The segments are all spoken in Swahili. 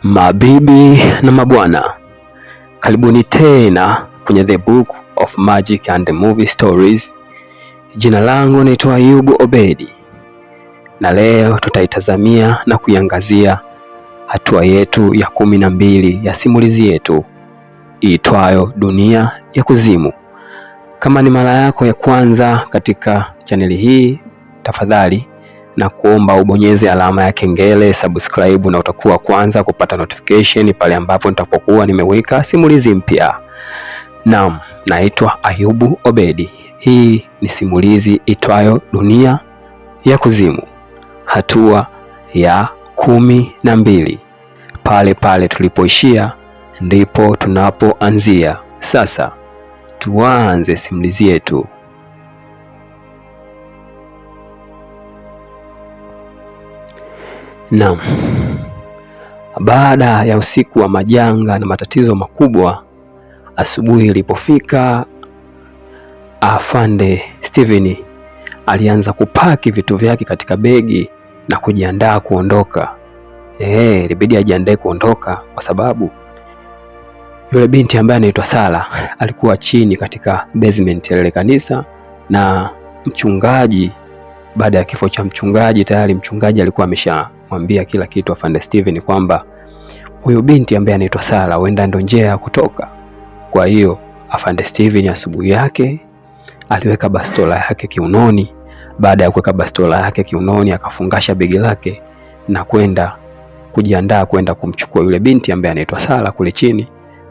Mabibi na mabwana, karibuni tena kwenye The Book of Magic and Movie Stories. Jina langu naitwa Ayubu Obedi, na leo tutaitazamia na kuiangazia hatua yetu ya 12 ya simulizi yetu iitwayo Dunia ya Kuzimu. Kama ni mara yako ya kwanza katika chaneli hii, tafadhali na kuomba ubonyeze alama ya kengele, subscribe, na utakuwa kwanza kupata notification pale ambapo nitapokuwa nimeweka simulizi mpya. Naam, naitwa Ayubu Obedi. Hii ni simulizi itwayo Dunia ya Kuzimu, hatua ya 12. Pale pale tulipoishia ndipo tunapoanzia. Sasa tuanze simulizi yetu. Naam. Baada ya usiku wa majanga na matatizo makubwa, asubuhi ilipofika, Afande Steven alianza kupaki vitu vyake katika begi na kujiandaa kuondoka. Ilibidi ajiandae kuondoka kwa sababu yule binti ambaye anaitwa Sala alikuwa chini katika basement ya ile kanisa, na mchungaji, baada ya kifo cha mchungaji, tayari mchungaji alikuwa ameshamwambia kila kitu Afande Steven kwamba huyo binti ambaye anaitwa Sala huenda ndo njia ya kutoka. Kwa hiyo Afande Steven asubuhi yake aliweka bastola yake kiunoni. Baada ya kuweka bastola yake kiunoni, akafungasha begi lake na kwenda kujiandaa kwenda kumchukua yule binti ambaye anaitwa Sala kule chini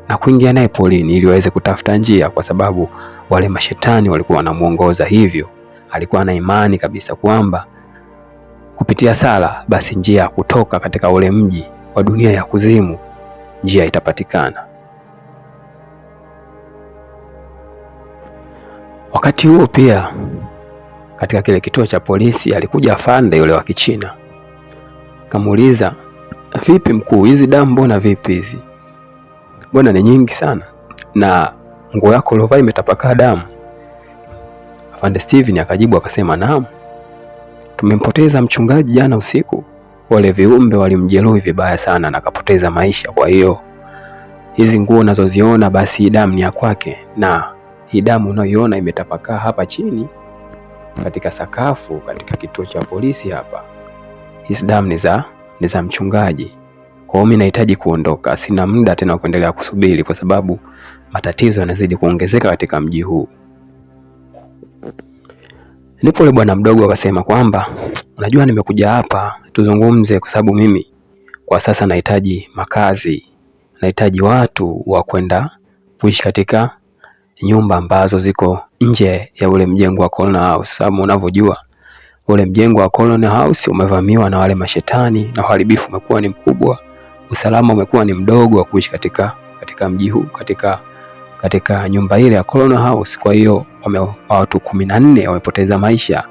na kuingia naye polini ili waweze kutafuta njia, kwa sababu wale mashetani walikuwa wanamuongoza. Hivyo alikuwa na imani kabisa kwamba kupitia Sala basi njia ya kutoka katika ule mji wa dunia ya kuzimu, njia itapatikana. Wakati huo pia katika kile kituo cha polisi alikuja afande yule wa Kichina. Kamuuliza, vipi mkuu, hizi damu mbona vipi hizi? Mbona ni nyingi sana na nguo yako ulovaa imetapakaa damu? Afande Steven akajibu akasema, naam, tumempoteza mchungaji jana usiku. Wale viumbe walimjeruhi vibaya sana na akapoteza maisha. Kwa hiyo hizi nguo unazoziona basi hii damu ni ya kwake, na hii damu unayoiona imetapakaa hapa chini katika sakafu katika kituo cha polisi hapa, hizi damu ni za mchungaji. Kwa hiyo mimi nahitaji kuondoka, sina muda tena wa kuendelea kusubiri kwa sababu matatizo yanazidi kuongezeka katika mji huu. Ndipo yule bwana mdogo akasema kwamba unajua, nimekuja hapa tuzungumze kwa sababu mimi kwa sasa nahitaji makazi, nahitaji watu wa kwenda kuishi katika nyumba ambazo ziko nje ya ule mjengo wa Colonel House. Sababu unavyojua ule mjengo wa Colonel House umevamiwa na wale mashetani na uharibifu umekuwa ni mkubwa, usalama umekuwa ni mdogo wa kuishi katika mji huu, katika nyumba ile ya Colonel House. Kwa hiyo watu 14 wamepoteza maisha.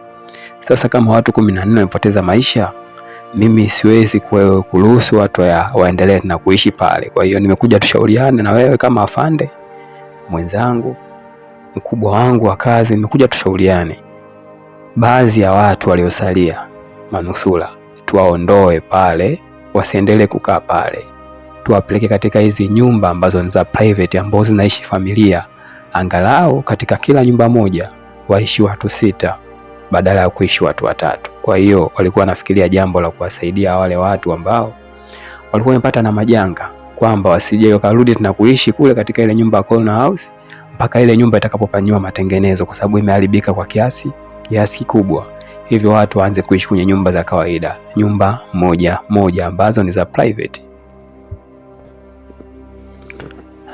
Sasa kama watu 14 wamepoteza maisha, mimi siwezi kuruhusu watu waendelee na kuishi pale. Kwa hiyo nimekuja tushauriane na wewe kama afande mwenzangu, mkubwa wangu wa kazi, nimekuja tushauriane. Baadhi ya watu waliosalia manusura tuwaondoe pale, wasiendelee kukaa pale, tuwapeleke katika hizi nyumba ambazo ni za private, ambazo zinaishi familia. Angalau katika kila nyumba moja waishi watu 6 badala ya kuishi watu 3. Kwa hiyo walikuwa wanafikiria jambo la kuwasaidia wale watu ambao walikuwa wamepata na majanga, kwamba wasije wakarudi tena kuishi kule katika ile nyumba ya Colonel House mpaka ile nyumba itakapofanywa matengenezo, kwa sababu imeharibika kwa kiasi kikubwa. Hivyo watu waanze kuishi kwenye nyumba za kawaida, nyumba moja ambazo ni za private.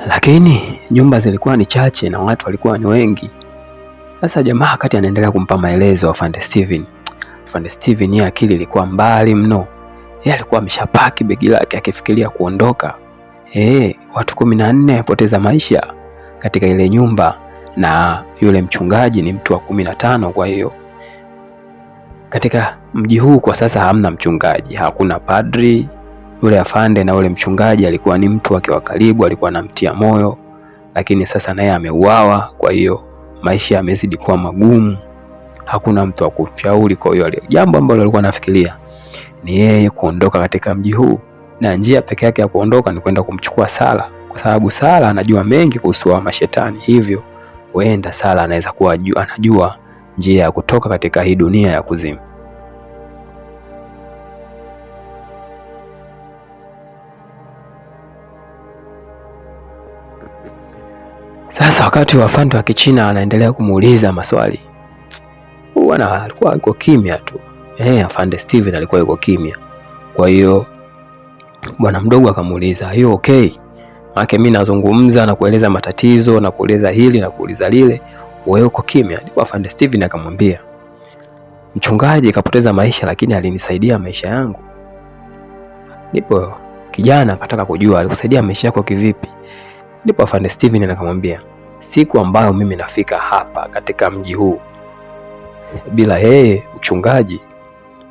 Lakini nyumba zilikuwa ni chache na watu walikuwa ni wengi. Sasa jamaa wakati anaendelea kumpa maelezo Afande Steven yeye akili ilikuwa mbali mno. Yeye alikuwa ameshapaki begi lake akifikiria kuondoka. Watu 14 wamepoteza maisha katika ile nyumba, na yule mchungaji ni mtu wa 15. Kwa hiyo katika mji huu kwa sasa hamna mchungaji, hakuna padri. Yule afande na yule mchungaji alikuwa ni mtu wake wa karibu, alikuwa anamtia moyo, lakini sasa naye ameuawa. Kwa hiyo maisha yamezidi kuwa magumu, hakuna mtu wa kumshauri. Kwa hiyo jambo ambalo alikuwa anafikiria ni yeye kuondoka katika mji huu na njia pekee yake ya kuondoka ni kwenda kumchukua Sara, kwa sababu Sara anajua mengi kuhusu wa mashetani, hivyo huenda Sara anaweza kuwa anajua njia ya kutoka katika hii dunia ya kuzimu. Sasa wakati wa afande wa Kichina anaendelea kumuuliza maswali, bwana alikuwa yuko kimya tu. Afande Steven alikuwa yuko kimya. Kwa hiyo bwana mdogo akamuuliza, "Hiyo okay? Maana mimi nazungumza na kueleza matatizo na kueleza hili na kuuliza lile, wewe uko kimya." Ndipo afande Steven akamwambia, "Mchungaji kapoteza maisha lakini alinisaidia maisha yangu." Ndipo kijana akataka kujua alikusaidia maisha yako kivipi? Ndipo afande Steven akamwambia, "Siku ambayo mimi nafika hapa katika mji huu, bila yeye mchungaji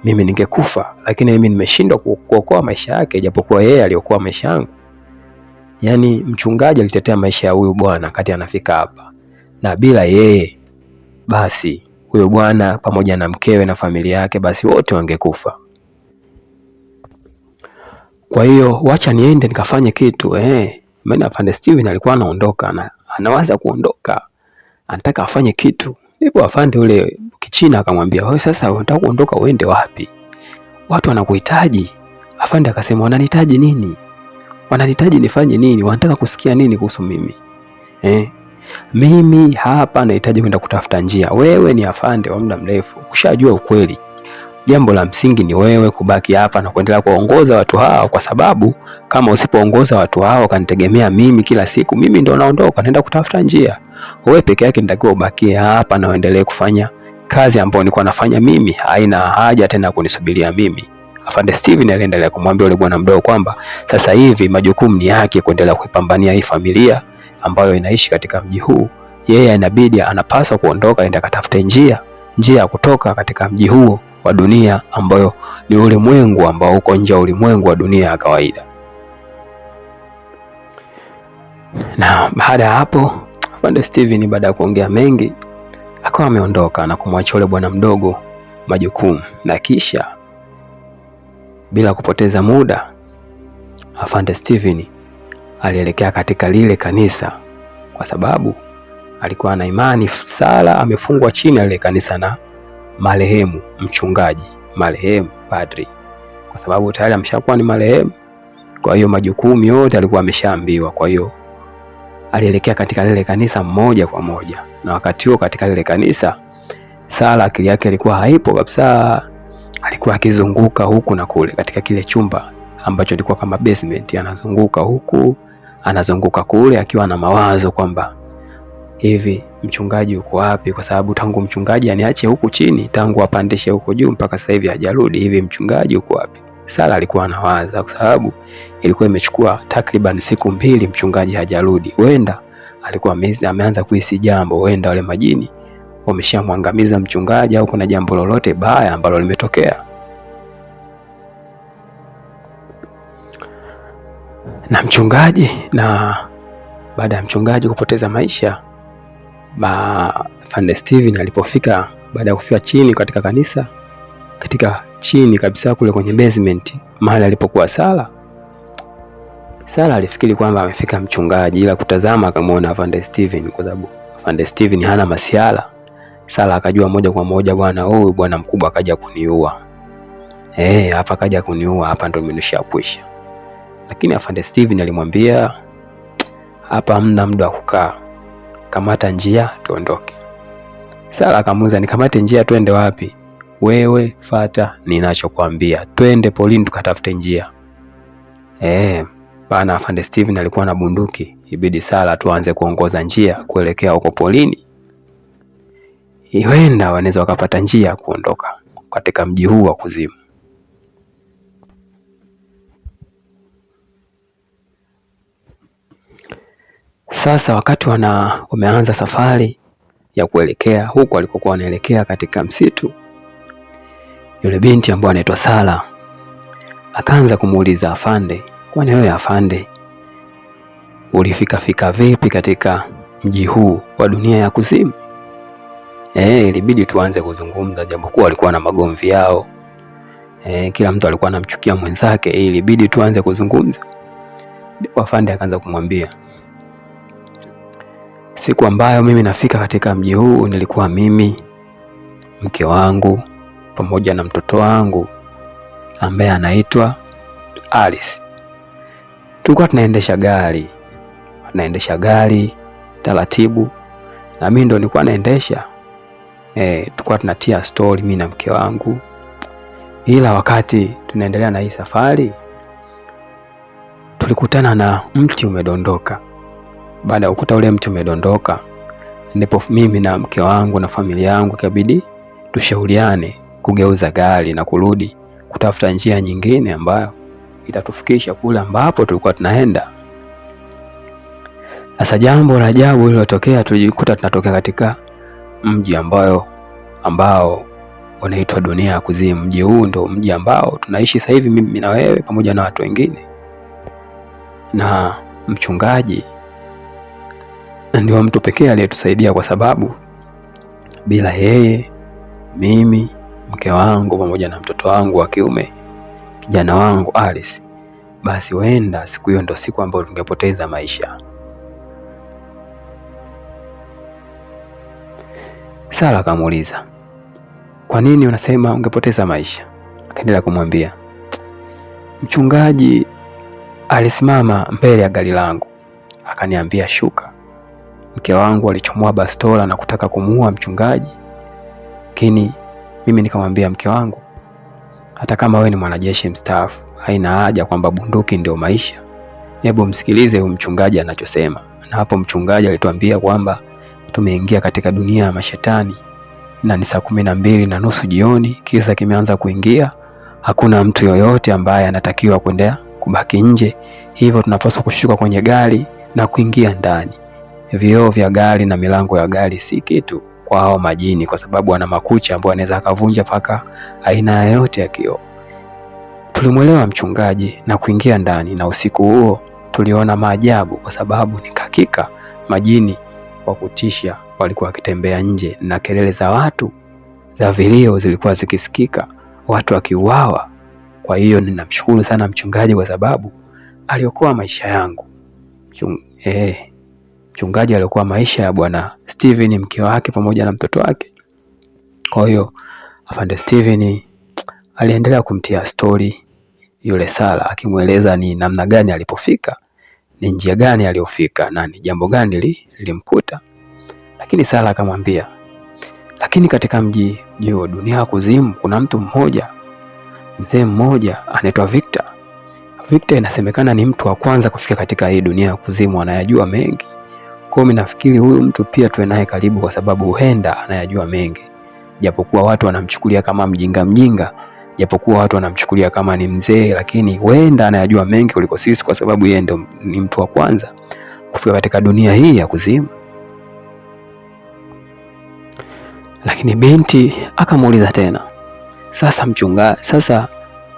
mimi ningekufa, lakini mimi nimeshindwa kuokoa maisha yake japokuwa yeye aliokoa maisha yangu." Yaani mchungaji alitetea maisha ya huyu bwana kati anafika hapa, na bila yeye basi huyo bwana pamoja na mkewe na familia yake basi wote wangekufa. Kwa hiyo wacha niende nikafanye kitu. Maana afande Steven alikuwa anaondoka, anawaza kuondoka, anataka afanye kitu. Ndipo afande ule Kichina akamwambia, "Wewe sasa unataka kuondoka uende wapi? Watu wanakuhitaji." Afande akasema, "Wananihitaji nini? Wananihitaji nifanye nini? Wanataka kusikia nini kuhusu mimi?" Mimi hapa nahitaji kwenda kutafuta njia. Wewe ni afande wa muda mrefu, ushajua ukweli. Jambo la msingi ni wewe kubaki hapa na kuendelea kuongoza watu hao, kwa sababu kama usipoongoza watu hao kanitegemea mimi kila siku, mimi ndo naondoka naenda kutafuta njia. Wewe peke yake nitakiwa ubakie hapa na uendelee kufanya kazi ambayo nilikuwa nafanya mimi. Haina haja tena kunisubiria mimi." Afande Steven aliendelea kumwambia yule bwana mdogo kwamba sasa hivi majukumu ni yake kuendelea kuipambania hii familia ambayo inaishi katika mji huu. Yeye inabidi anapaswa kuondoka aende akatafute njia ya kutoka katika mji huo wa dunia ambayo ni ulimwengu ambao uko nje ya ulimwengu wa dunia ya kawaida. Na baada ya hapo afande Steven baada ya kuongea mengi akawa ameondoka na kumwachia yule bwana mdogo majukumu, na kisha bila kupoteza muda afande Steven alielekea katika lile kanisa, kwa sababu alikuwa na imani Sara amefungwa chini ya lile kanisa na marehemu mchungaji, marehemu padri, kwa sababu tayari ameshakuwa ni marehemu. Kwa hiyo majukumu yote alikuwa ameshaambiwa. Kwa hiyo alielekea katika lile kanisa moja kwa moja, na wakati huo katika lile kanisa Sara akili yake ilikuwa haipo kabisa. Alikuwa akizunguka huku na kule katika kile chumba ambacho ilikuwa kama basement, anazunguka huku anazunguka kule akiwa na mawazo kwamba hivi mchungaji uko wapi, kwa sababu tangu mchungaji aniache huku chini, tangu apandishe huko juu mpaka sasa hivi hajarudi, hivi mchungaji uko wapi? Sara alikuwa anawaza, kwa sababu ilikuwa imechukua takriban siku 2 mchungaji hajarudi. Huenda alikuwa ameanza kuhisi jambo, huenda wale majini wameshamwangamiza mchungaji au kuna jambo lolote baya ambalo limetokea. Na mchungaji, na baada ya mchungaji kupoteza maisha, afande Steven alipofika, baada ya kufika chini katika kanisa, katika chini kabisa kule kwenye basement mahali alipokuwa Sara alifikiri kwamba amefika mchungaji, ila kutazama akamwona afande Steven, kwa sababu afande Steven hana masiala. Sara akajua moja kwa moja, bwana huyu bwana mkubwa akaja kuniua. Hapa kaja kuniua, hapa ndo nimeshakwisha. Lakini afande Steven alimwambia, hapa hamna muda wa kukaa, kamata njia tuondoke. Sara akamuuliza, nikamate njia twende wapi? Wewe fata ninachokwambia, twende polini tukatafute njia. Bana afande Steven alikuwa na bunduki, ibidi Sara tuanze kuongoza njia kuelekea huko polini. Huenda wanaweza wakapata njia ya kuondoka katika mji huu wa kuzimu. Sasa wakati wameanza safari ya kuelekea huko alikokuwa wanaelekea katika msitu, yule binti ambaye anaitwa Sara akaanza kumuuliza afande, kwani wewe afande ulifika vipi katika mji huu wa dunia ya kuzimu? Ilibidi tuanze kuzungumza, japokuwa walikuwa na magomvi yao. Kila mtu alikuwa anamchukia mwenzake, ilibidi tuanze kuzungumza. Ndipo afande akaanza kumwambia, siku ambayo mimi nafika katika mji huu nilikuwa mimi, mke wangu pamoja na mtoto wangu ambaye anaitwa Alice. Tulikuwa tunaendesha gari taratibu, na mimi ndo nilikuwa naendesha. Tulikuwa tunatia story mimi na mke wangu. Ila wakati tunaendelea na hii safari, tulikutana na mti umedondoka. Baada ya ukuta ule mti umedondoka, ndipo mimi na mke wangu na familia yangu ikabidi tushauriane kugeuza gari na kurudi kutafuta njia nyingine ambayo itatufikisha kule ambapo tulikuwa tunaenda. Sasa jambo la ajabu lililotokea, tulijikuta tunatokea katika mji ambao unaitwa Dunia ya Kuzimu. Mji huu ndo mji ambao tunaishi sasa hivi mimi na wewe pamoja na watu wengine. Na mchungaji ndio mtu pekee aliyetusaidia, kwa sababu bila yeye, mimi, mke wangu pamoja na mtoto wangu wa kiume, kijana wangu Alice, basi huenda siku hiyo ndo siku ambayo tungepoteza maisha. Sara akamuuliza, kwa nini unasema ungepoteza maisha? Akaendelea kumwambia, mchungaji alisimama mbele ya gari langu akaniambia shuka. Mke wangu alichomoa bastola na kutaka kumuua mchungaji, lakini mimi nikamwambia mke wangu, hata kama wewe ni mwanajeshi mstaafu, haina haja kwamba bunduki ndio maisha. Hebu msikilize huyu mchungaji anachosema. Na hapo mchungaji alituambia kwamba tumeingia katika dunia ya mashetani na ni saa 12:30 jioni, kiza kimeanza kuingia. Hakuna mtu yoyote ambaye anatakiwa kwenda kubaki nje, hivyo tunapaswa kushuka kwenye gari na kuingia ndani. Vioo vya gari na milango ya gari si kitu kwa hao majini, kwa sababu wana makucha ambayo anaweza akavunja paka aina yoyote ya kioo. Tulimwelewa mchungaji na kuingia ndani, na usiku huo tuliona maajabu, kwa sababu ni hakika majini wa kutisha walikuwa wakitembea nje, na kelele za watu za vilio zilikuwa zikisikika, watu wakiuawa. Kwa hiyo ninamshukuru sana mchungaji kwa sababu aliokoa maisha yangu. Mchungaji aliokoa maisha ya bwana Steven, mke wake pamoja na mtoto wake. Kwa hiyo afande Steven aliendelea kumtia story yule Sara, akimweleza ni namna gani alipofika, ni njia gani aliyofika, na ni jambo gani lilimkuta. Lakini Sara akamwambia, lakini katika mji wa Dunia ya Kuzimu kuna mtu mmoja, mzee mmoja anaitwa Victor. Victor inasemekana ni mtu wa kwanza kufika katika hii Dunia ya Kuzimu, anayajua mengi. Kwa mimi nafikiri huyu mtu pia tuwe naye karibu, kwa sababu huenda anayajua mengi, japokuwa watu wanamchukulia kama mjinga, japokuwa watu wanamchukulia kama ni mzee, lakini huenda anayajua mengi kuliko sisi, kwa sababu yeye ndio ni mtu wa kwanza kufika katika dunia hii ya kuzimu. Lakini binti akamuuliza tena,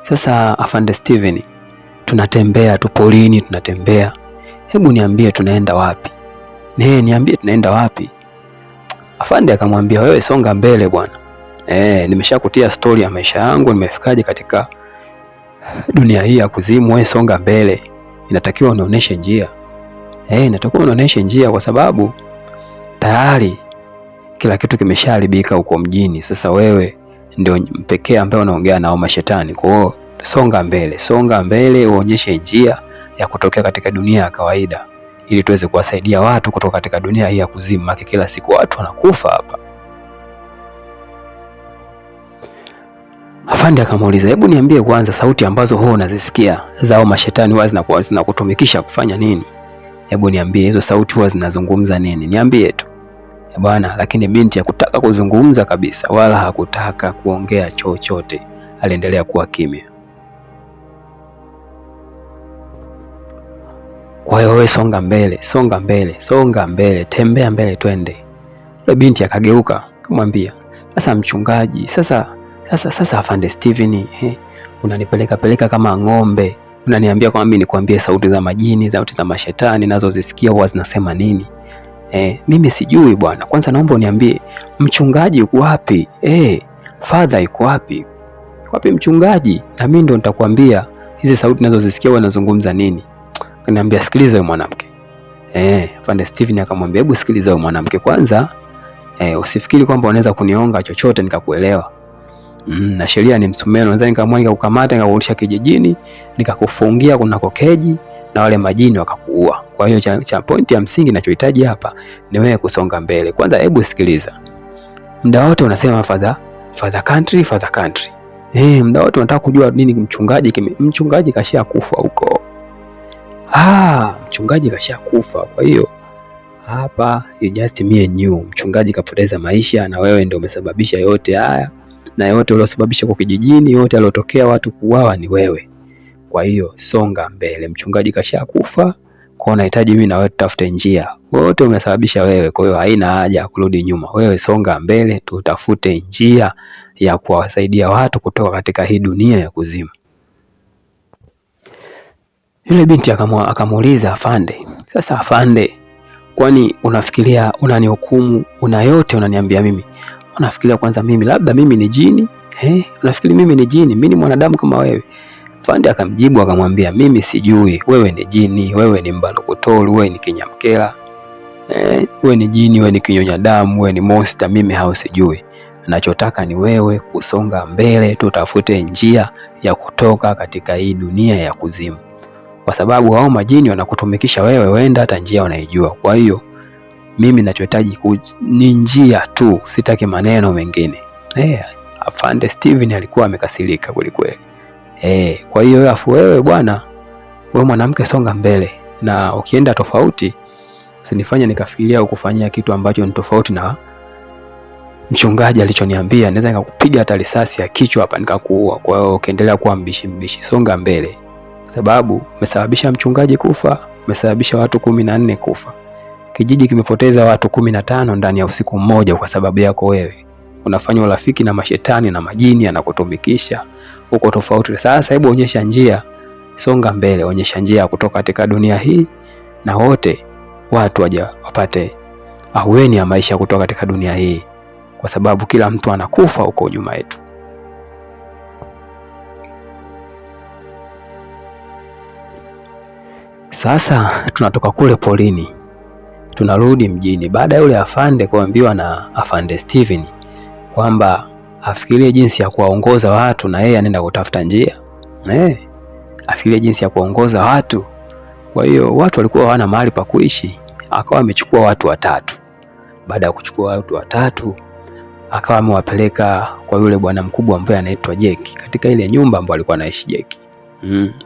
sasa afande Steven, tunatembea tu polini, tunatembea, hebu niambie tunaenda wapi? Niambie tunaenda wapi? Afande akamwambia, wewe songa mbele bwana. Nimeshakutia story ya maisha yangu, nimefikaje katika dunia hii ya kuzimu. Wewe songa mbele, inatakiwa unionyeshe njia. Inatakiwa unionyeshe njia, kwa sababu tayari kila kitu kimeshaharibika huko mjini. Sasa wewe ndio pekee ambaye unaongea nao mashetani. Kwa hiyo songa mbele uonyeshe njia ya kutokea katika dunia ya kawaida, ili tuweze kuwasaidia watu kutoka katika dunia hii ya kuzimu, maana kila siku watu wanakufa hapa. Afande akamuuliza, hebu niambie kwanza, sauti ambazo huwa unazisikia zao mashetani huwa zinakutumikisha kufanya nini? Hebu niambie hizo sauti huwa zinazungumza nini? Niambie tu. Bwana, lakini binti hakutaka kuzungumza kabisa, wala hakutaka kuongea chochote. Aliendelea kuwa kimya. Kwa hiyo wewe songa mbele, tembea mbele twende. Yule binti akageuka kumwambia, sasa mchungaji, sasa afande Steven, unanipeleka kama ng'ombe, unaniambia kwamba mimi nikwambie sauti za majini, sauti za mashetani nazo zisikia huwa zinasema nini? Mimi sijui bwana. Kwanza naomba uniambie mchungaji yuko wapi? Father yuko wapi? wapi mchungaji? Na mimi ndo nitakwambia hizi sauti ninazozisikia wanazungumza nini. Akaniambia sikiliza wewe mwanamke. Afande Steven akamwambia hebu sikiliza wewe mwanamke kwanza. Usifikiri kwamba unaweza kunionga chochote nikakuelewa. Na sheria ni msumeno, naweza nikamua nikakukamata nikakurudisha kijijini, nikakufungia kunako keji na wale majini wakakuua. Kwa hiyo cha point ya msingi ninachohitaji hapa ni wewe kusonga mbele. Kwanza hebu sikiliza. Muda wote unasema father country. Muda wote unataka kujua nini mchungaji kashia kufa huko. Mchungaji kashia kufa. Kwa hiyo hapa just me and you. Mchungaji kapoteza maisha na wewe ndio umesababisha yote haya. Na yote uliosababisha kwa kijijini, yote aliyotokea watu kuuawa ni wewe. Kwa hiyo songa mbele. Mchungaji kasha kufa, kwa unahitaji mimi na wewe tutafute njia. Wote umesababisha wewe, kwa hiyo haina haja ya kurudi nyuma. Wewe songa mbele, tutafute njia ya kuwasaidia watu kutoka katika hii dunia ya kuzimu. Yule binti akamuuliza afande, sasa afande, kwani unafikiria unanihukumu, una yote unaniambia mimi? Unafikiria kwanza mimi labda mimi ni jini? Unafikiri mimi ni jini? Mimi ni mwanadamu kama wewe? Afande akamjibu akamwambia, mimi sijui wewe ni jini, wewe ni mbalokotolu, wewe ni kinyamkela. Wewe ni jini, wewe ni kinyonya damu, wewe ni monster, mimi hao sijui. Nachotaka ni wewe kusonga mbele, tutafute njia ya kutoka katika hii dunia ya kuzimu. Kwa sababu hao majini wanakutumikisha wewe, wenda hata njia unaijua. Kwa hiyo mimi ninachohitaji ni njia tu, sitaki maneno mengine. Afande Steven alikuwa amekasirika kweli. Kwa hiyo afu wewe bwana, wewe mwanamke songa mbele, na ukienda tofauti usinifanye nikafikiria ukufanyia kitu ambacho ni tofauti na mchungaji alichoniambia. Naweza nikakupiga hata risasi ya kichwa hapa nikakuua. Kwa hiyo ukiendelea kuwa mbishi, songa mbele. Sababu umesababisha mchungaji kufa, umesababisha watu 14 kufa. Kijiji kimepoteza watu 15 ndani ya usiku mmoja kwa sababu yako wewe. Unafanya urafiki na mashetani na majini yanakutumikisha. Uko tofauti. Sasa hebu onyesha njia, songa mbele, onyesha njia ya kutoka katika dunia hii na wote watu waje wapate ahueni ya maisha kutoka katika dunia hii, kwa sababu kila mtu anakufa huko nyuma yetu. Sasa tunatoka kule polini, tunarudi mjini baada ya yule afande kuambiwa na afande Steven kwamba afikirie jinsi ya kuwaongoza watu na yeye anaenda kutafuta njia. Afikirie jinsi ya kuongoza watu. Kwa hiyo watu walikuwa hawana mahali pa kuishi, akawa amechukua watu 3. Baada ya kuchukua watu 3, akawa amewapeleka kwa yule bwana mkubwa ambaye anaitwa Jeki, katika ile nyumba ambayo alikuwa anaishi Jeki.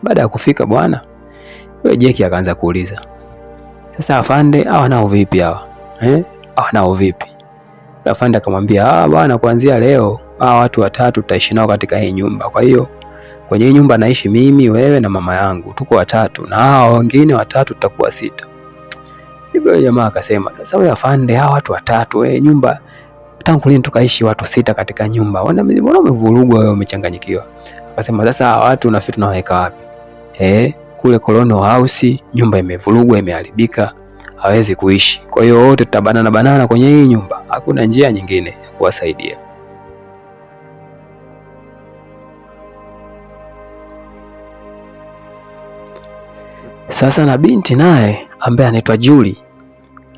Baada ya kufika bwana, yule Jeki akaanza kuuliza, sasa afande, hawa nao vipi hawa? Hawa nao vipi? Afande akamwambia, bwana, kuanzia leo hawa watu 3 tutaishi nao katika hii nyumba. Kwa hiyo kwenye hii nyumba naishi mimi, wewe na mama yangu, tuko 3, na hao wengine 3 tutakuwa 6. Hivyo jamaa akasema, sasa wewe afande, hawa watu 3, nyumba tangu lini tukaishi watu 6 katika nyumba? Mbona umevurugwa wewe, umechanganyikiwa? Akasema, sasa hawa watu nafikiri tunaweka wapi? Kule Colonial House nyumba imevurugwa, imeharibika, hawezi kuishi. Kwa hiyo wote tutabanana kwenye hii nyumba, hakuna njia nyingine ya kuwasaidia. Sasa na binti naye ambaye anaitwa Julie,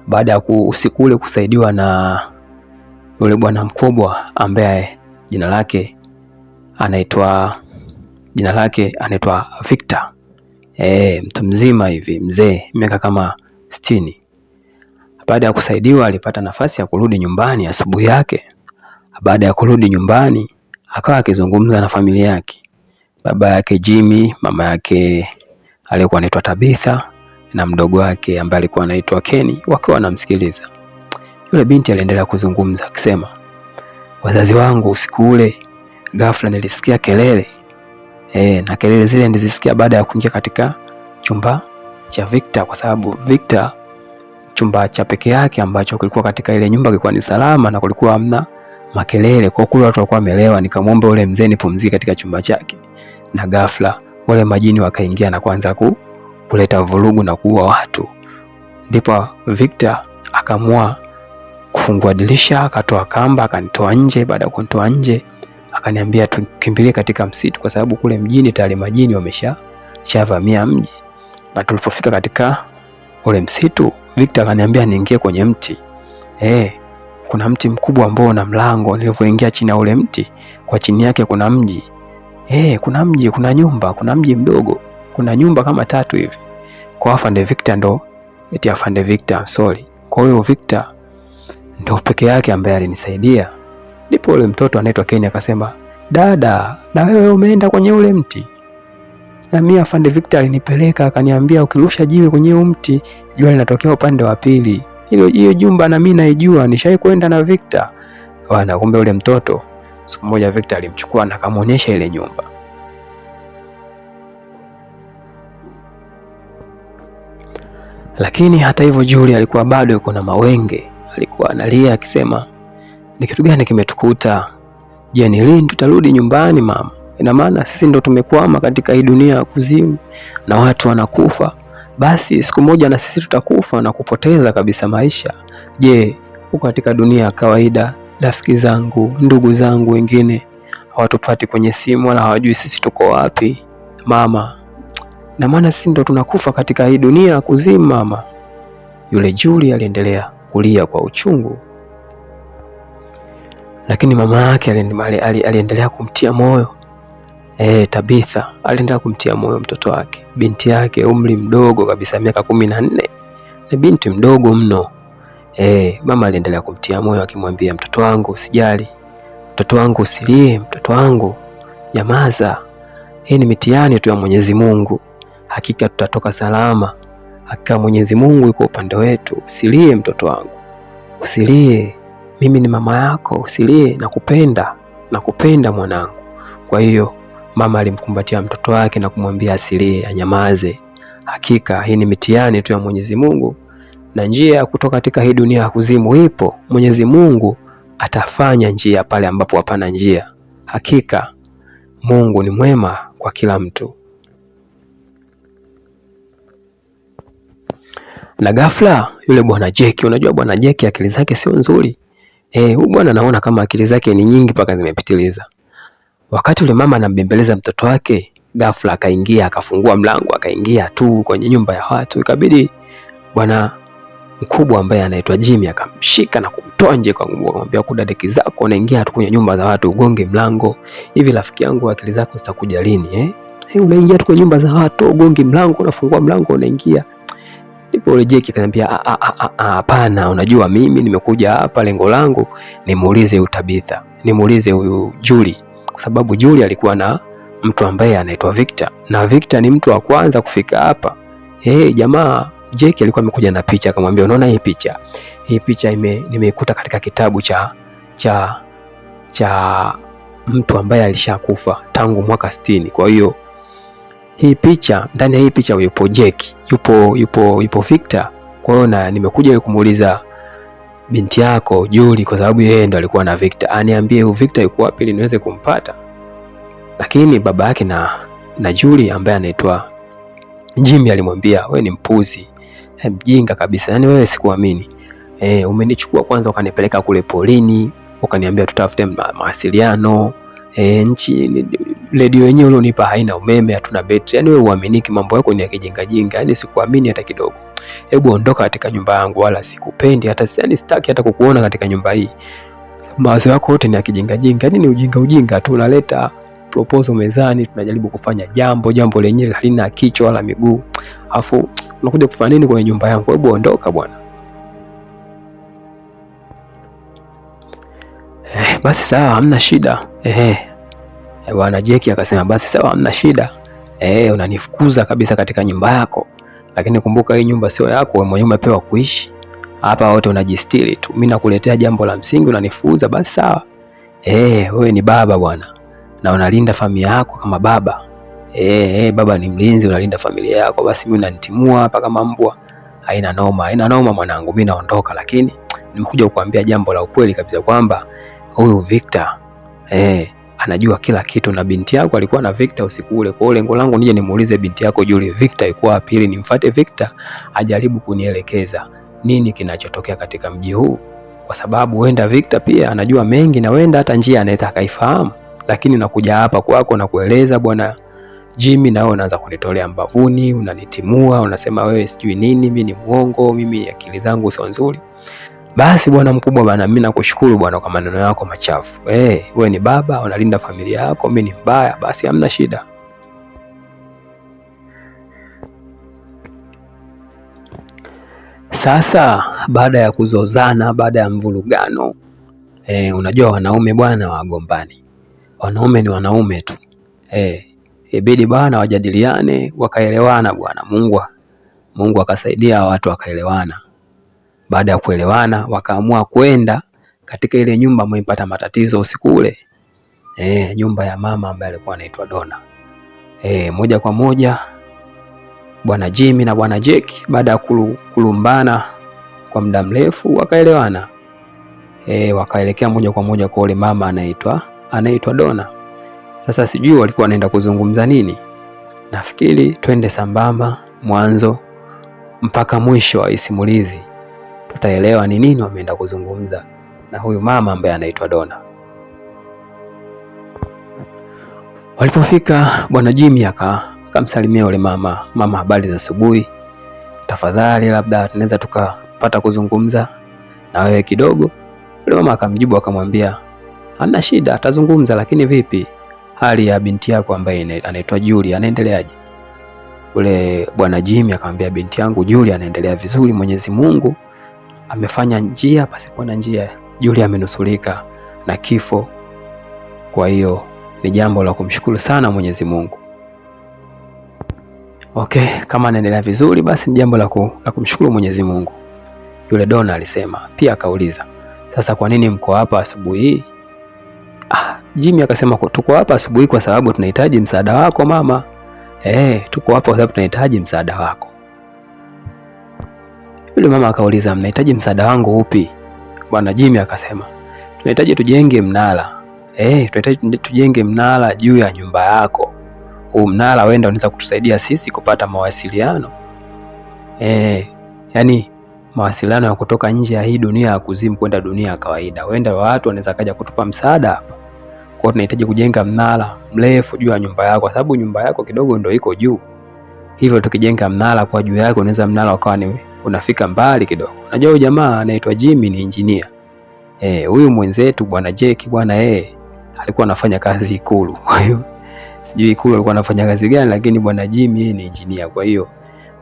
baada ya usiku ule kusaidiwa na yule bwana mkubwa ambaye jina lake anaitwa Victor. Mtu mzima hivi, mzee, miaka kama 60. Baada ya kusaidiwa alipata nafasi ya kurudi nyumbani asubuhi yake. Baada ya kurudi nyumbani akawa akizungumza na familia yake. Baba yake Jimmy, mama yake alikuwa anaitwa Tabitha na mdogo wake ambaye alikuwa anaitwa Kenny, wakiwa wanamsikiliza. Yule binti aliendelea kuzungumza akisema, wazazi wangu usiku ule ghafla nilisikia kelele. Na kelele zile nilizisikia baada ya kuingia katika chumba cha Victor, kwa sababu Victor chumba cha peke yake ambacho kulikuwa katika ile nyumba kilikuwa ni salama na kulikuwa hamna makelele. Kwa kule watu walikuwa wamelewa, nikamwomba yule mzee nipumzike katika chumba chake. Na ghafla wale majini wakaingia na kuanza kuleta vurugu na kuua watu. Ndipo Victor akaamua kufungua dirisha, akatoa kamba, akanitoa nje. Baada ya kunitoa nje akaniambia tukimbilie katika msitu kwa sababu kule mjini tayari majini wameshavamia mji. Na tulipofika katika ule msitu, Victor akaniambia niingie kwenye mti. Kuna mti mkubwa ambao una mlango. Nilivyoingia chini ya ule mti, kwa chini yake kuna mji. Kuna mji, kuna nyumba, kuna mji mdogo. Kuna nyumba kama 3 hivi. Kwa afande Victor ndo, eti afande Victor, sorry. Kwa hiyo Victor ndo peke yake ambaye alinisaidia. Ndipo ule mtoto anaitwa Ken akasema, "Dada, na wewe umeenda kwenye ule mti?" Na mimi afande Victor alinipeleka akaniambia ukirusha jiwe kwenye mti, jua linatokea upande wa pili. Hiyo jumba na mimi naijua, nishai kwenda na Victor. Bwana, kumbe ule mtoto siku moja Victor alimchukua na akamuonyesha ile nyumba. Lakini hata hivyo Julie alikuwa bado yuko na mawenge. Alikuwa analia akisema, "Ni kitu gani kimetukuta? Je, ni lini tutarudi nyumbani mama? Ina maana sisi ndo tumekwama katika hii dunia ya kuzimu na watu wanakufa. Basi siku moja na sisi tutakufa na kupoteza kabisa maisha. Je, huko katika dunia ya kawaida rafiki zangu, ndugu zangu wengine hawatupati kwenye simu wala hawajui sisi tuko wapi mama. Na maana sisi ndo tunakufa katika hii dunia ya kuzimu mama." Yule Julie aliendelea kulia kwa uchungu. Lakini mama yake aliendelea kumtia moyo. Tabitha aliendelea kumtia moyo mtoto wake. Binti yake umri mdogo kabisa, miaka 14. Ni binti mdogo mno. Mama aliendelea kumtia moyo akimwambia, "Mtoto wangu usijali. Mtoto wangu usilie, mtoto wangu. Nyamaza. Hii ni mitihani tu ya Mwenyezi Mungu. Hakika tutatoka salama. Hakika Mwenyezi Mungu yuko upande wetu. Usilie mtoto wangu. Usilie. Mimi ni mama yako, usilie, nakupenda mwanangu." Kwa hiyo mama alimkumbatia mtoto wake na kumwambia asilie, anyamaze. Hakika hii ni mitihani tu ya Mwenyezi Mungu na njia ya kutoka katika hii dunia ya kuzimu ipo. Mwenyezi Mungu atafanya njia pale ambapo hapana njia. Hakika Mungu ni mwema kwa kila mtu. Na ghafla yule bwana Jeki, unajua bwana Jeki akili zake sio nzuri. Huyu bwana naona kama akili zake ni nyingi mpaka zimepitiliza. Wakati yule mama anambembeleza mtoto wake, ghafla akaingia, akafungua mlango, akaingia tu kwenye nyumba ya watu. Ikabidi bwana mkubwa ambaye anaitwa Jimmy akamshika na kumtoa nje, kumwambia, "Kudadeki zako unaingia tu kwenye nyumba za watu, ugonge mlango. Hivi rafiki yangu, akili zako zitakuja lini unaingia tu kwenye nyumba za watu, ugonge mlango, unafungua mlango unaingia." Ndipo yule Jeki akaniambia, "Hapana, unajua mimi nimekuja hapa, lengo langu nimuulize huyu Tabitha, nimuulize huyu Julie, kwa sababu Julie alikuwa na mtu ambaye anaitwa Victor, na Victor ni mtu wa kwanza kufika hapa." Jamaa Jeki alikuwa amekuja na picha, akamwambia, "Unaona hii picha? Hii picha nimeikuta katika kitabu cha mtu ambaye alishakufa tangu mwaka 60. Kwa hiyo hii picha, ndani ya hii picha yupo Jeki, yupo Victor. Kwa hiyo na nimekuja kumuuliza binti yako Julie, kwa sababu yeye ndo alikuwa na Victor, aniambie huyu Victor yuko wapi ili niweze kumpata." Lakini baba yake na Julie ambaye anaitwa Jimmy alimwambia, "Wewe ni mpuzi, mjinga kabisa. Yaani wewe sikuamini. Umenichukua kwanza ukanipeleka kule polini, ukaniambia tutafute mawasiliano. Nchi radio yenyewe ulionipa haina umeme, hatuna betri. Yaani wewe uaminiki, mambo yako ni ya kijinga jinga. Yaani sikuamini hata kidogo. Hebu ondoka katika nyumba yangu, wala sikupendi hata, yaani sitaki hata kukuona katika nyumba hii. Mawazo yako yote ni ya kijinga jinga. Yaani ni ujinga tu, unaleta proposal mezani, tunajaribu kufanya jambo lenyewe halina kichwa wala miguu. Alafu unakuja kufanya nini kwenye nyumba yangu? Hebu ondoka bwana." Basi sawa, hamna shida. Bwana Jeki akasema, "Basi sawa, hamna shida. Unanifukuza kabisa katika nyumba yako. Lakini kumbuka hii nyumba sio yako, wewe mwenyewe umepewa kuishi. Hapa wote unajistiri tu. Mimi nakuletea jambo la msingi unanifukuza. Basi sawa. Wewe ni baba bwana, na unalinda familia yako kama baba. Baba ni mlinzi, unalinda familia yako. Basi mimi unanitimua hapa kama mbwa. Haina noma mwanangu, mimi naondoka. Lakini nimekuja kukuambia jambo la ukweli kabisa kwamba huyu Victor anajua kila kitu, na binti yako alikuwa na Victor usiku ule. Kwa hiyo lengo langu nije nimuulize binti yako Julie, Victor yuko wapi, ili nimfuate Victor ajaribu kunielekeza nini kinachotokea katika mji huu, kwa sababu huenda Victor pia anajua mengi na huenda hata njia anaweza akaifahamu, lakini nakuja hapa kwako na kueleza bwana Jimmy, na wewe unaanza kunitolea mbavuni, unanitimua, unasema wewe sijui nini, mimi ni muongo, mimi akili zangu sio nzuri. Basi bwana mkubwa bwana, mimi nakushukuru bwana kwa maneno yako machafu. Wewe ni baba, unalinda familia yako, mimi ni mbaya, basi hamna shida. Sasa baada ya kuzozana, baada ya mvurugano, unajua wanaume bwana wagombani. Wanaume ni wanaume tu. Ibidi bwana wajadiliane, wakaelewana bwana. Mungu akasaidia watu wakaelewana. Baada ya kuelewana wakaamua kwenda katika ile nyumba ambayo ipata matatizo usiku ule. Nyumba ya mama ambaye alikuwa anaitwa Donna. Moja kwa moja bwana Jimmy na bwana Jack baada ya kulumbana kwa muda mrefu wakaelewana. Wakaelekea moja kwa moja kwa ule mama anaitwa Donna. Sasa sijui walikuwa wanaenda kuzungumza nini. Nafikiri twende sambamba mwanzo mpaka mwisho wa simulizi. Tutaelewa ni nini wameenda kuzungumza na huyu mama ambaye anaitwa Donna. Walipofika bwana Jimmy akamsalimia yule mama, habari za asubuhi, tafadhali labda tunaweza tukapata kuzungumza na wewe kidogo. Yule mama akamjibu akamwambia hamna shida, atazungumza, lakini vipi hali ya binti yako ambaye anaitwa Julia anaendeleaje? Yule bwana Jimmy akamwambia binti yangu Julia anaendelea vizuri, Mwenyezi Mungu amefanya njia pasipo na njia. Julia amenusurika na kifo, kwa hiyo ni jambo la kumshukuru sana Mwenyezi Mungu. Kama anaendelea vizuri basi ni jambo la kumshukuru Mwenyezi Mungu. Yule Donna alisema. Pia akauliza, sasa kwa nini mko hapa asubuhi hii? Jimmy akasema tuko hapa asubuhi kwa sababu tunahitaji msaada wako mama. Tuko hapa kwa sababu tunahitaji msaada wako. Yule mama akauliza, mnahitaji msaada wangu upi? Bwana Jimmy akasema tunahitaji tujenge mnara. Tunahitaji tujenge mnara juu ya nyumba yako. Huu mnara wenda unaweza kutusaidia sisi kupata mawasiliano. Yani mawasiliano ya kutoka nje ya hii dunia ya kuzimu kwenda dunia ya kawaida. Wenda watu wanaweza kaja kutupa msaada hapa. Kwa hiyo tunahitaji kujenga mnara mrefu juu ya nyumba yako kwa sababu nyumba yako kidogo ndio iko juu. Hivyo tukijenga mnara kwa juu yako unaweza mnara ukawa ni unafika mbali kidogo. Unajua huyu jamaa anaitwa Jimmy ni engineer. Huyu mwenzetu bwana Jack bwana alikuwa anafanya kazi Ikulu. Kwa hiyo sijui Ikulu alikuwa anafanya kazi gani, lakini bwana Jimmy ni engineer. Kwa hiyo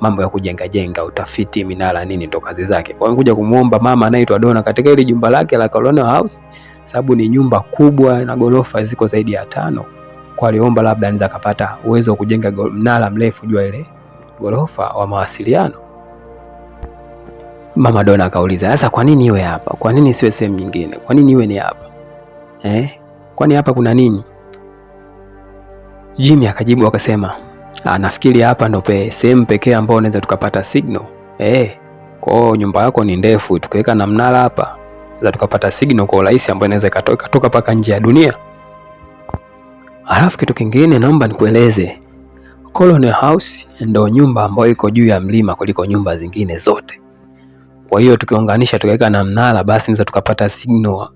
mambo ya kujenga utafiti minara nini ndo kazi zake. Kwa hiyo kuja kumuomba mama anaitwa Donna katika ile jumba lake la Colonial House, sababu ni nyumba kubwa na gorofa ziko zaidi ya 5. Kwa aliomba labda anaweza kupata uwezo wa kujenga mnara mrefu juu ile gorofa wa mawasiliano. Mama Donna akauliza, sasa kwa nini iwe hapa? Kwa nini siwe sehemu nyingine? Kwa nini iwe ni hapa? Kwani hapa kuna nini? Jimmy akajibu akasema, nafikiri hapa ndo sehemu pekee ambayo unaweza tukapata signal. Kwa nyumba yako ni ndefu, tukiweka na mnara hapa tunaweza tukapata signal kwa urahisi ambayo inaweza ikatoka paka nje ya dunia. Alafu kitu kingine naomba nikueleze, Colonial House ndo nyumba ambayo iko juu ya mlima kuliko nyumba zingine zote. Kwa hiyo tukiunganisha tukaweka na mnara basi tunaweza tukapata signal.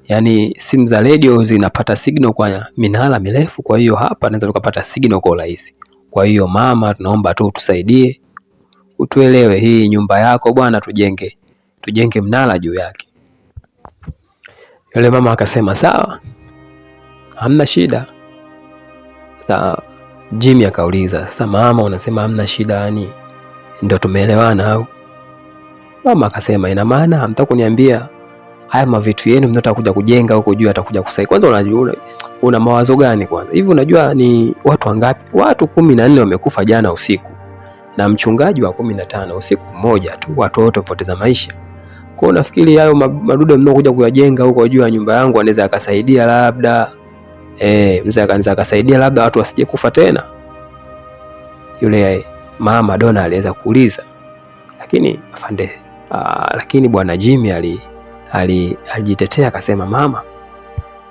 Yaani simu za radio zinapata signal kwa minara mirefu, kwa hiyo hapa tunaweza tukapata signal kwa urahisi. Kwa hiyo mama, tunaomba tu utusaidie, utuelewe hii nyumba yako bwana, tujenge mnara juu yake. Yule mama akasema sawa, hamna shida. Sasa Jimmy akauliza, sasa mama unasema hamna shida, yani ndio tumeelewana au? Mama akasema ina maana hamtaka kuniambia haya mavitu yenu mnataka kuja kujenga huko juu atakuja kusaidia. Kwanza unajua una mawazo gani kwanza? Hivi unajua ni watu wangapi? Watu 14 wamekufa jana usiku na mchungaji wa 15 usiku mmoja tu, watu wote wapoteza maisha. Kwa unafikiri hayo madude mnaokuja kuyajenga huko juu ya nyumba yangu anaweza akasaidia labda anaweza akasaidia labda watu wasije kufa tena? Yule mama Donna aliweza kuuliza. Lakini bwana Jimmy alijitetea akasema, mama,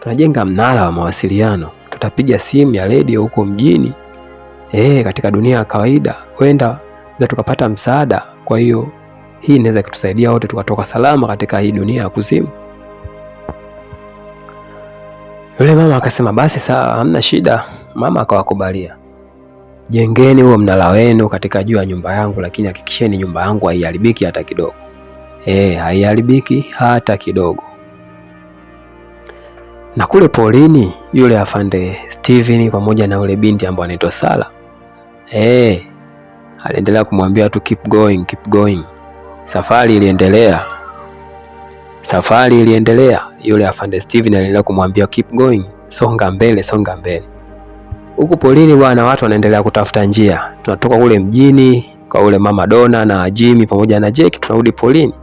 tunajenga mnara wa mawasiliano, tutapiga simu ya radio huko mjini katika dunia ya kawaida, wenda tukapata msaada. Kwa hiyo hii inaweza kutusaidia wote tukatoka salama katika hii dunia ya kuzimu. Yule mama akasema basi sawa, hamna shida. Mama akawakubalia, jengeni huo mnara wenu katika juu ya nyumba yangu, lakini hakikisheni nyumba yangu haiharibiki hata kidogo. Haiharibiki hata kidogo. Na kule polini yule afande Steven pamoja na yule binti ambaye anaitwa Sala, aliendelea kumwambia tu keep going, keep going. Safari iliendelea. Yule afande Steven aliendelea kumwambia keep going, songa mbele, songa mbele. Huku polini bwana, watu wanaendelea kutafuta njia. Tunatoka kule mjini kwa ule mama Dona na Jimmy pamoja na Jake, tunarudi polini.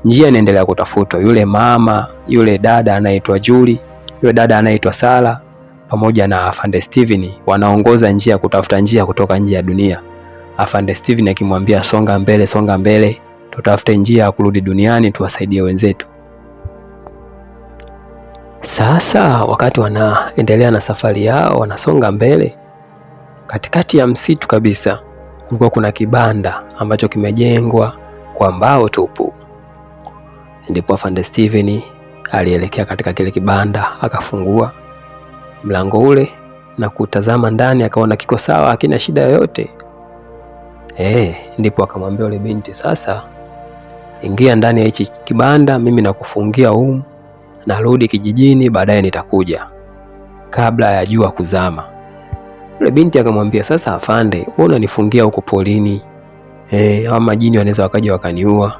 Njia inaendelea kutafutwa. Yule mama, yule dada anaitwa Julie, yule dada anaitwa Sala pamoja na afande Steven wanaongoza njia kutafuta njia kutoka nje ya dunia. Afande Steven akimwambia songa mbele, songa mbele, tutafute njia ya kurudi duniani tuwasaidie wenzetu. Sasa wakati wanaendelea na safari yao, wanasonga mbele, katikati ya msitu kabisa kulikuwa kuna kibanda ambacho kimejengwa kwa mbao tupu. Ndipo afande Steven alielekea katika kile kibanda, akafungua mlango ule na kutazama ndani, akaona kiko sawa, hakina shida yoyote. Ndipo akamwambia yule binti, sasa ingia ndani ya hichi kibanda, mimi nakufungia humu, narudi kijijini, baadaye nitakuja kabla ya jua kuzama. Yule binti akamwambia, sasa afande, wewe unanifungia huko polini, hawa majini wanaweza wakaja wakaniua.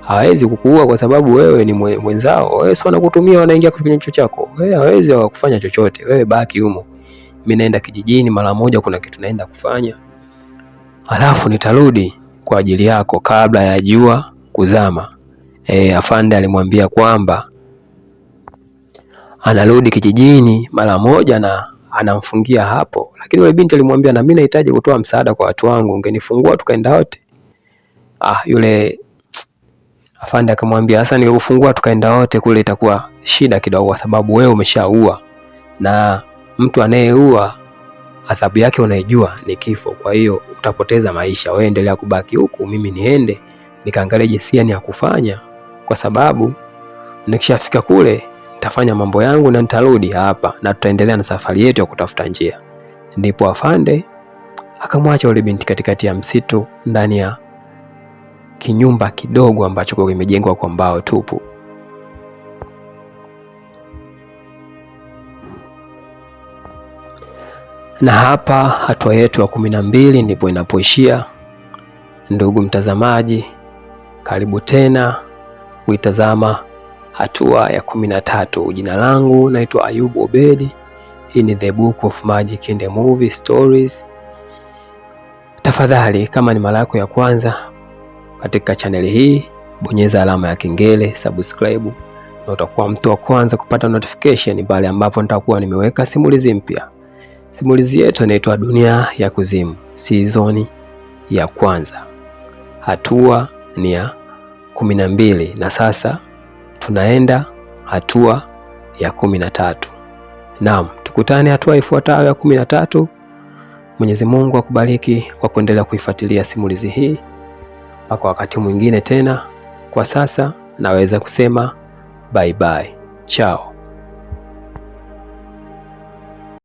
Hawezi kukuua kwa sababu wewe ni mwenzao. Wewe si wanakutumia, wanaingia kwenye kichwa chako. Wewe hawezi kufanya chochote. Wewe baki humo. Mimi naenda kijijini mara moja, kuna kitu naenda kufanya. Alafu nitarudi kwa ajili yako kabla ya jua kuzama. Afande alimwambia kwamba anarudi kijijini mara moja na anamfungia hapo. Lakini yule binti alimwambia, na mimi nahitaji kutoa msaada kwa watu wangu, ungenifungua tukaenda wote. Yule afande akamwambia, sasa nikufungua tukaenda wote kule itakuwa shida kidogo, kwa sababu wewe umeshaua, na mtu anayeua adhabu yake unaijua, ni kifo. Kwa hiyo utapoteza maisha. Wewe endelea kubaki huku, mimi niende nikaangalie jinsi gani ya kufanya, kwa sababu nikishafika kule nitafanya mambo yangu na nitarudi hapa na tutaendelea na safari yetu ya kutafuta njia. Ndipo afande akamwacha yule binti katikati ya msitu ndani ya kinyumba kidogo ambacho kimejengwa kwa mbao tupu. Na hapa hatua yetu ya 12 ndipo inapoishia. Ndugu mtazamaji, karibu tena kuitazama hatua ya 13. Jina langu naitwa Ayubu Obedi. Hii ni The Book of Magic and the Movie Stories. Tafadhali, kama ni mara yako ya kwanza katika chaneli hii, bonyeza alama ya kengele, subscribe, na utakuwa mtu wa kwanza kupata notification pale ambapo nitakuwa nimeweka simulizi mpya. Simulizi yetu inaitwa Dunia ya Kuzimu, season ya kwanza. Hatua ni ya 12 na sasa tunaenda hatua ya 13. Naam, tukutane hatua ifuatayo ya 13. Mwenyezi Mungu akubariki kwa kuendelea kuifuatilia simulizi hii. Mpaka wakati mwingine tena. Kwa sasa naweza kusema bye bye. Chao.